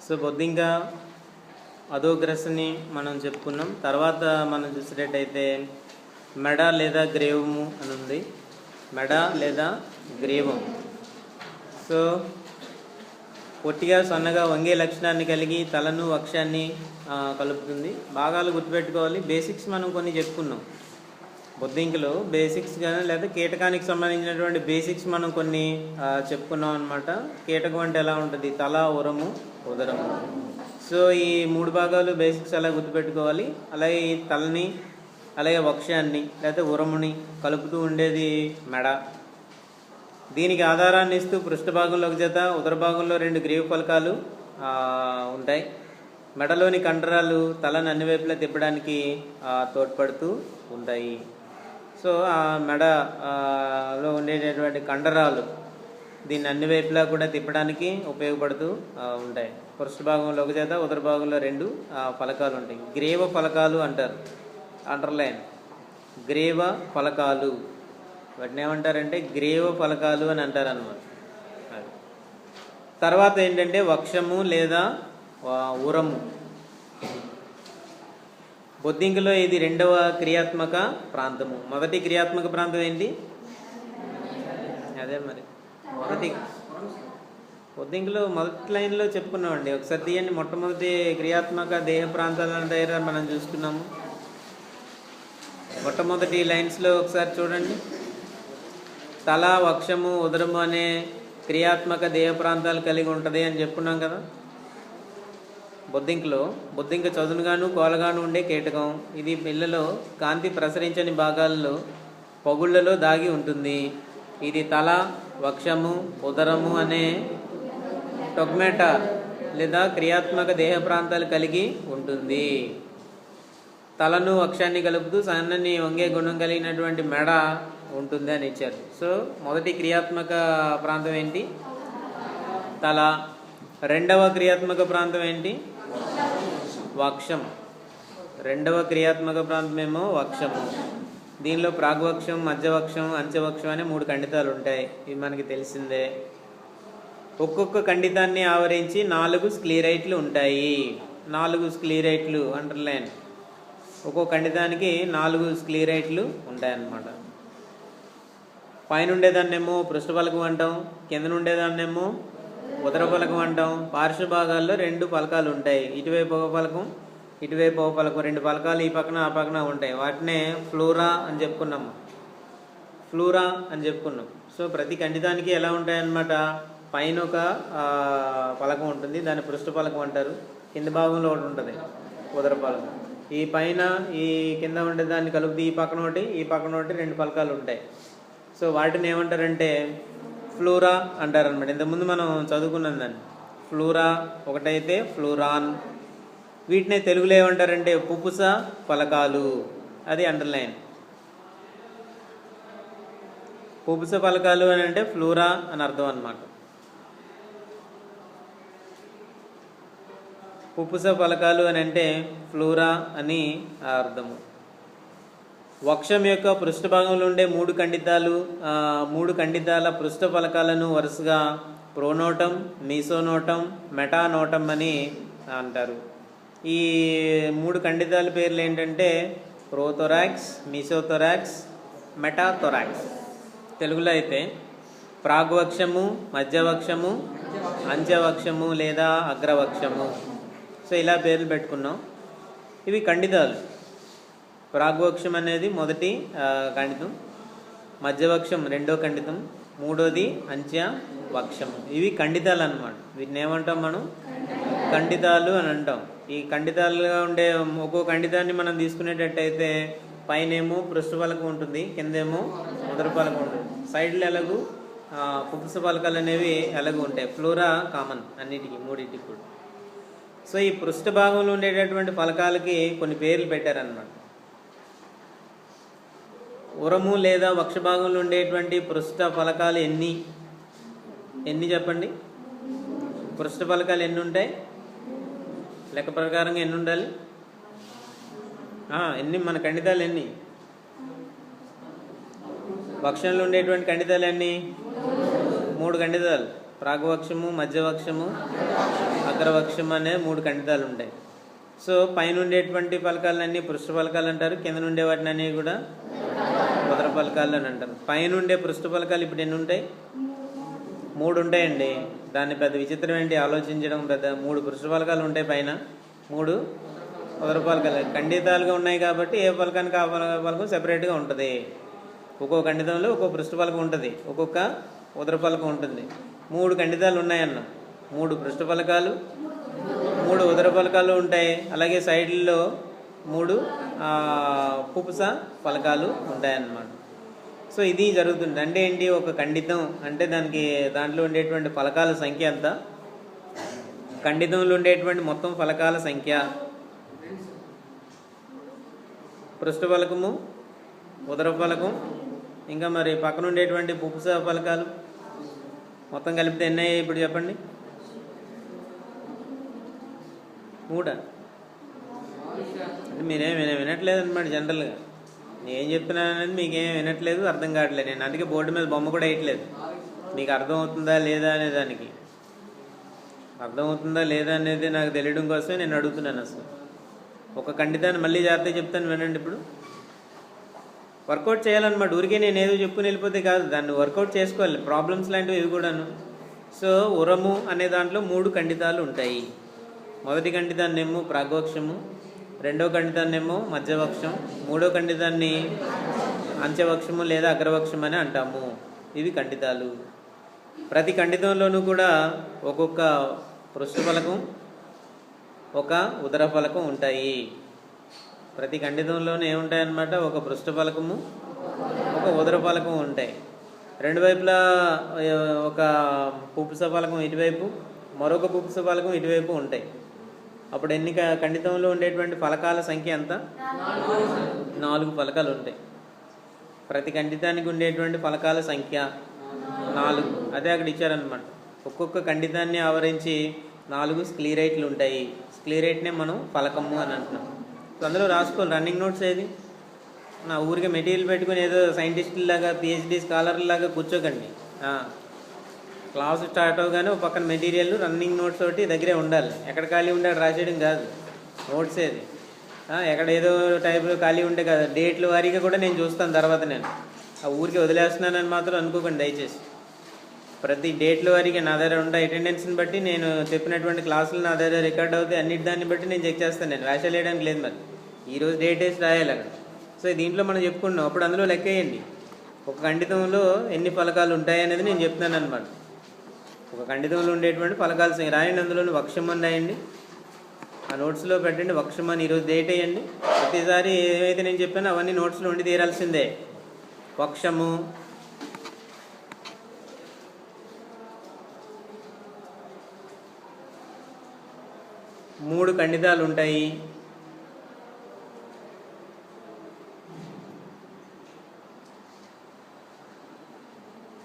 So బొద్దింక అధోగ్రస్ని మనం చెప్పుకున్నాం. తర్వాత మనం చూసినట్టయితే మెడ లేదా గ్రీవము అని ఉంది. మెడ లేదా గ్రీవం. సో పొట్టిగా సన్నగా వంగే లక్షణాన్ని కలిగి తలను వక్షాన్ని కలుపుతుంది. భాగాలు గుర్తుపెట్టుకోవాలి. బేసిక్స్ మనం కొన్ని చెప్పుకున్నాం. బొద్దింకలో బేసిక్స్ కానీ లేదా కీటకానికి సంబంధించినటువంటి బేసిక్స్ మనం కొన్ని చెప్పుకున్నాం అనమాట. కీటకం అంటే ఎలా ఉంటుంది? తల, ఉరము, ఉదరము. సో ఈ మూడు భాగాలు బేసిక్స్ అలా గుర్తుపెట్టుకోవాలి. అలాగే ఈ తలని అలాగే వక్షాన్ని లేదా ఉరముని కలుపుతూ ఉండేది మెడ. దీనికి ఆధారాన్ని ఇస్తూ పృష్ఠభాగంలో ఒక జత, ఉదర భాగంలో 2 గ్రీవ ఫలకాలు ఉంటాయి. మెడలోని కండరాలు తలను అన్ని వైపులా తిప్పడానికి తోడ్పడుతూ ఉంటాయి. సో ఆ మెడలో ఉండేటటువంటి కండరాలు దీన్ని అన్ని వైపులా కూడా తిప్పడానికి ఉపయోగపడుతూ ఉంటాయి. పృష్ఠభాగంలో ఒక జత, ఉదర భాగంలో 2 ఫలకాలు ఉంటాయి. గ్రీవ ఫలకాలు అంటారు. అండర్లైన్. గ్రీవ ఫలకాలు వాటిని ఏమంటారంటే గ్రీవ ఫలకాలు అని అంటారు అన్నమాట. తర్వాత ఏంటంటే వక్షము లేదా ఉరము. బొద్దింకలో ఇది 2వ క్రియాత్మక ప్రాంతము. మొదటి క్రియాత్మక ప్రాంతం ఏంటి? అదే మరి బొద్దింకలో మొదటి లైన్లో చెప్పుకున్నామండి. ఒకసారి తీయండి. మొట్టమొదటి క్రియాత్మక దేహ ప్రాంతాల దగ్గర మనం చూసుకున్నాము. మొట్టమొదటి లైన్స్లో ఒకసారి చూడండి. తల, వక్షము, ఉదరము అనే క్రియాత్మక దేహ ప్రాంతాలు కలిగి ఉంటుంది అని చెప్పుకున్నాం కదా. బొద్దింక చదునుగాను కోలగాను ఉండే కీటకం. ఇది పిల్లలో కాంతి ప్రసరించని భాగాల్లో పగుళ్లలో దాగి ఉంటుంది. ఇది తల, వక్షము, ఉదరము అనే టొగ్మేటా లేదా క్రియాత్మక దేహ ప్రాంతాలు కలిగి ఉంటుంది. తలను వక్షాన్ని కలుపుతూ సన్నని వంగే గుణం కలిగినటువంటి మెడ ఉంటుంది అని ఇచ్చారు. సో మొదటి క్రియాత్మక ప్రాంతం ఏంటి? తల. 2వ క్రియాత్మక ప్రాంతం ఏంటి? వక్షం. 2వ క్రియాత్మక ప్రాంతం ఏమో వక్షము. దీనిలో ప్రాగ్వక్షం, మధ్యవక్షం, అంచెవక్షం అనే 3 ఖండితాలు ఉంటాయి. ఇవి మనకి తెలిసిందే. ఒక్కొక్క ఖండితాన్ని ఆవరించి 4 స్క్లీరైట్లు ఉంటాయి. 4 స్క్లీరైట్లు అండర్లైన్. ఒక్కో ఖండితానికి 4 స్క్లీరైట్లు ఉంటాయన్నమాట. పైన ఉండేదాన్నేమో పృష్ఠఫలకం అంటాం, కింద ఉండేదాన్నేమో ఉదర ఫలకం అంటాం. పార్శ్వ భాగాల్లో 2 ఫలకాలు ఉంటాయి. ఇటువైపు ఒక ఫలకం, ఇటువైపు ఒక ఫలకం. 2 ఫలకాలు ఈ పక్కన ఆ పక్కన ఉంటాయి. వాటినే ఫ్లోరా అని చెప్పుకున్నాము. సో ప్రతి ఖండితానికి ఎలా ఉంటాయన్నమాట? పైన ఒక ఫలకం ఉంటుంది, దాన్ని పృష్ఠఫలకం అంటారు. కింద భాగంలో ఒకటి ఉంటుంది, ఉదర ఫలకం. ఈ పైన ఈ కింద ఉండేదాన్ని కలిపి ఈ పక్కన ఒకటి, ఈ పక్కన ఒకటి 2 ఫలకాలు ఉంటాయి. సో వాటిని ఏమంటారంటే ఫ్లోరా అంటారనమాట. ఇంతకుముందు మనం చదువుకున్నాం దాన్ని. ఫ్లోరా ఒకటైతే ఫ్లోరాన్. వీటినే తెలుగులో ఏమంటారంటే పుపుస ఫలకాలు. అది అండర్లైన్. పుపుస ఫలకాలు అని అంటే ఫ్లోరా అని అర్థం అన్నమాట. పుపుస ఫలకాలు అని అంటే ఫ్లోరా అని అర్థము. వక్షం యొక్క పృష్ఠభాగంలో ఉండే 3 ఖండితాలు, 3 ఖండితాల పృష్ఠ ఫలకాలను వరుసగా ప్రోనోటం, మీసోనోటం, మెటానోటం అని అంటారు. ఈ 3 ఖండితాల పేర్లు ఏంటంటే ప్రోథొరాక్స్, మీసోథొరాక్స్, మెటాథొరాక్స్. తెలుగులో అయితే ప్రాగ్వక్షము, మధ్యవక్షము, అంచెవక్షము లేదా అగ్రవక్షము. సో ఇలా పేర్లు పెట్టుకున్నాం. ఇవి ఖండితాలు. ప్రాగ్వక్షం అనేది మొదటి ఖండితం, మధ్యవక్షం 2వ ఖండితం, 3వది అంచె వక్షం. ఇవి ఖండితాలు అన్నమాట. వీటిని ఏమంటాం మనం? ఖండితాలు అని అంటాం. ఈ ఖండితాలుగా ఉండే ఒక్కో ఖండితాన్ని మనం తీసుకునేటట్టయితే పైనేమో పృష్ఠఫలకం ఉంటుంది, కిందేమో ఉదర ఫలకం ఉంటుంది. సైడ్లు ఎలాగూ పుపుస ఫలకాలు అనేవి ఎలాగూ ఉంటాయి. ఫ్లోరా కామన్ అన్నిటికీ, 3టికి కూడా. సో ఈ పృష్ఠ భాగంలో ఉండేటటువంటి ఫలకాలకి కొన్ని పేర్లు పెట్టారన్నమాట. ఉరము లేదా వక్ష భాగంలో ఉండేటువంటి పృష్ఠ ఫలకాలు ఎన్ని చెప్పండి? పృష్ఠ ఫలకాలు ఎన్ని ఉంటాయి? లెక్క ప్రకారంగా ఎన్ని ఉండాలి? ఎన్ని మన ఖండితాలు ఎన్ని? వక్షంలో ఉండేటువంటి ఖండితాలు ఎన్ని? 3 ఖండితాలు. ప్రాగవక్షము, మధ్యవక్షము, అగ్రవక్షము అనే 3 ఖండితాలు ఉంటాయి. సో పైన ఉండేటువంటి పలకాలన్నీ పృష్ఠ పలకాలు అంటారు, కింద ఉండే వాటిని అన్నీ కూడా ఉదర పలకాలు అని అంటారు. పైన ఉండే పృష్ఠ పలకాలు ఇప్పుడు ఎన్ని ఉంటాయి? 3 ఉంటాయండి. దాన్ని పెద్ద విచిత్రం ఏంటి ఆలోచించడం, పెద్ద 3 పృష్ఠ పలకాలు ఉంటాయి, పైన 3 ఉదర పలకాలు ఖండితాలుగా ఉన్నాయి కాబట్టి ఏ పలకానికి ఆ పలకం సెపరేట్గా ఉంటుంది. ఒక్కొక్క ఖండితంలో ఒక్కొక్క పృష్ఠ పలకం ఉంటుంది, ఒక్కొక్క ఉదర పలకం ఉంటుంది. 3 ఖండితాలు ఉన్నాయన్న, 3 పృష్ఠ పలకాలు, 3 ఉదర పలకాలు ఉంటాయి. అలాగే సైడ్లో 3 పుపుస పలకాలు ఉంటాయన్నమాట. సో ఇది జరుగుతుంది. అంటే ఏంటి? ఒక ఖండితం అంటే దాంట్లో ఉండేటువంటి ఫలకాల సంఖ్య ఎంత, ఖండితంలో ఉండేటువంటి మొత్తం ఫలకాల సంఖ్య, పృష్ఠ ఫలకము, ఉదర ఫలకం, ఇంకా మరి పక్కన ఉండేటువంటి పుపుస ఫలకాలు మొత్తం కలిపితే ఎన్ని అయ్యాయి ఇప్పుడు చెప్పండి? 3. అంటే మీరేం వినట్లేదు అనమాట. జనరల్గా నేను ఏం చెప్తున్నానని మీకేం వినట్లేదు, అర్థం కావట్లేదు. నేను అందుకే బోర్డు మీద బొమ్మ కూడా వేయట్లేదు. మీకు అర్థమవుతుందా లేదా అనే దానికి, అర్థమవుతుందా లేదా అనేది నాకు తెలియడం కోసమే నేను అడుగుతున్నాను. అసలు ఒక ఖండితాన్ని మళ్ళీ జాగ్రత్తగా చెప్తాను, వినండి. ఇప్పుడు వర్కౌట్ చేయాలన్నమాట. ఊరికే నేను ఏదో చెప్పుకుని వెళ్ళిపోతే కాదు, దాన్ని వర్కౌట్ చేసుకోవాలి. ప్రాబ్లమ్స్ లాంటివి ఇవి కూడాను. సో ఉరము అనే దాంట్లో 3 ఖండితాలు ఉంటాయి. మొదటి ఖండితాన్నేమో ప్రాగవక్షము, రెండో ఖండితాన్నేమో మధ్యవక్షం, మూడో ఖండితాన్ని అంత్యవక్షము లేదా అగ్రవక్షం అని అంటాము. ఇవి ఖండితాలు. ప్రతి ఖండితంలోనూ కూడా ఒక్కొక్క పృష్ఠ ఫలకం, ఒక ఉదర ఫలకం ఉంటాయి. ప్రతి ఖండితంలోనూ ఏముంటాయన్నమాట? ఒక పృష్ఠ ఫలకము, ఒక ఉదర ఫలకం ఉంటాయి. రెండు వైపులా ఒక పుపుస ఫలకం ఇటువైపు, మరొక పుపుస ఫలకం ఇటువైపు ఉంటాయి. అప్పుడు ఎన్ని ఖండితంలో ఉండేటువంటి ఫలకాల సంఖ్య ఎంత? 4 ఫలకాలు ఉంటాయి. ప్రతి ఖండితానికి ఉండేటువంటి ఫలకాల సంఖ్య 4. అదే అక్కడ ఇచ్చారనమాట. ఒక్కొక్క ఖండితాన్ని ఆవరించి 4 స్క్లీరైట్లు ఉంటాయి. స్క్లీరైట్నే మనం ఫలకము అని అంటున్నాం. అందులో రాసుకోవాలి. రన్నింగ్ నోట్స్ ఏది? నా ఊరికే మెటీరియల్ పెట్టుకుని ఏదో సైంటిస్టులాగా, పిహెచ్డి స్కాలర్లాగా కూర్చోకండి. క్లాస్ స్టార్ట్ అవగానే ఒక పక్కన మెటీరియల్, రన్నింగ్ నోట్స్ ఒకటి దగ్గరే ఉండాలి. ఎక్కడ ఖాళీ ఉంటే అక్కడ రాసేయడం కాదు నోట్స్ ఏది. ఎక్కడ ఏదో టైప్లో ఖాళీ ఉంటే కాదు. డేట్ల వారీగా కూడా నేను చూస్తాను తర్వాత. నేను ఆ ఊరికి వదిలేస్తున్నానని మాత్రం అనుకోకండి దయచేసి. ప్రతి డేట్ల వారీగా నా దగ్గర ఉండే అటెండెన్స్ని బట్టి, నేను చెప్పినటువంటి క్లాసులు నా దగ్గర రికార్డ్ అవుతాయి. అన్నిటి దాన్ని బట్టి నేను చెక్ చేస్తాను. నేను వేషాలు వేయడానికి లేదు. మరి ఈరోజు డేట్ వేసి రాయాలి అక్కడ. సో దీంట్లో మనం చెప్పుకున్నాం. అప్పుడు అందులో లెక్క వేయండి. ఒక ఖండితంలో ఎన్ని ఫలకాలు ఉంటాయి అనేది నేను చెప్తున్నాను అనమాట. ఒక ఖండితంలో ఉండేటువంటి ఫలకాలు రాయండి. అందులోని వక్షం అని రాయండి. ఆ నోట్స్లో పెట్టండి వక్షం అని. ఈరోజు డేట్ వేయండి. ప్రతిసారి ఏవైతే నేను చెప్పానో అవన్నీ నోట్స్లో ఉండి తీరాల్సిందే. వక్షము, మూడు ఖండితాలు ఉంటాయి.